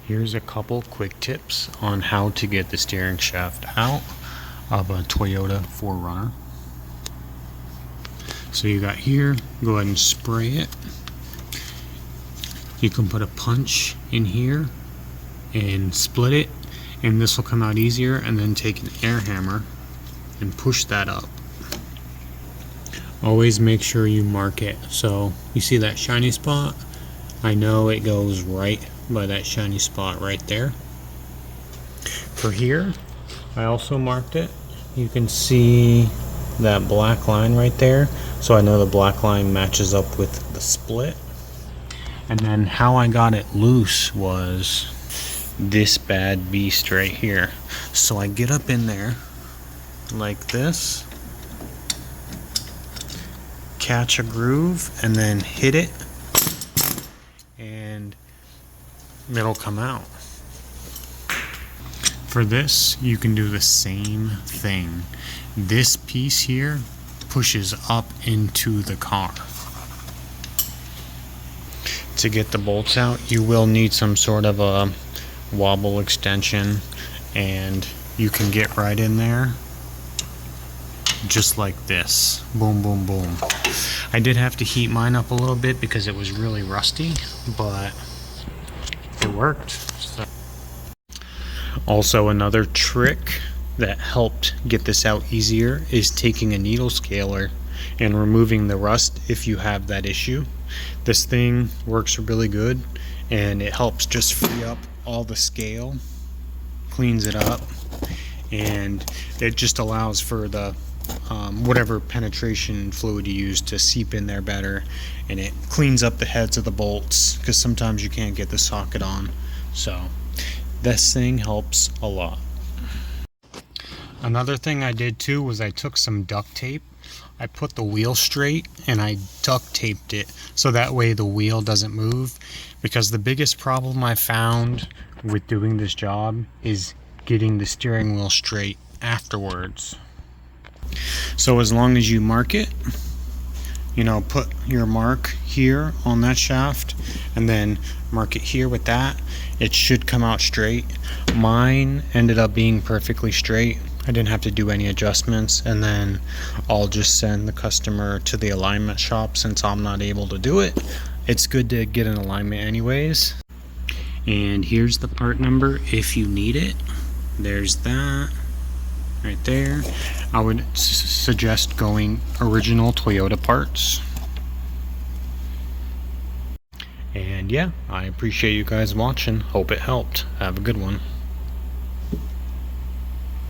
Here's a couple quick tips on how to get the steering shaft out of a Toyota 4Runner. So you got here, go ahead and spray it. You can put a punch in here and split it, and this will come out easier, and then take an air hammer and push that up. Always make sure you mark it. So you see that shiny spot? I know it goes right by that shiny spot right there. For here, I also marked it. You can see that black line right there. So I know the black line matches up with the split. And then how I got it loose was this bad beast right here. So I get up in there like this, catch a groove, and then hit it, and it'll come out. For this, you can do the same thing. This piece here pushes up into the car. To get the bolts out, you will need some sort of a wobble extension, and you can get right in there just like this. Boom, boom, boom. I did have to heat mine up a little bit because it was really rusty, but it worked. So. Also, another trick that helped get this out easier is taking a needle scaler and removing the rust if you have that issue. This thing works really good, and it helps just free up all the scale, cleans it up, and it just allows for the whatever penetration fluid you use to seep in there better, and it cleans up the heads of the bolts because sometimes you can't get the socket on. So this thing helps a lot. Another thing I did too was I took some duct tape. I put the wheel straight and I duct taped it so that way the wheel doesn't move, because the biggest problem I found with doing this job is getting the steering wheel straight afterwards. So as long as you mark it, put your mark here on that shaft and then mark it here with that, it should come out straight. Mine ended up being perfectly straight. I didn't have to do any adjustments, and then I'll just send the customer to the alignment shop since I'm not able to do it. It's good to get an alignment anyways. And here's the part number if you need it. There's that right there. I would suggest going original Toyota parts. And yeah, I appreciate you guys watching. Hope it helped. Have a good one.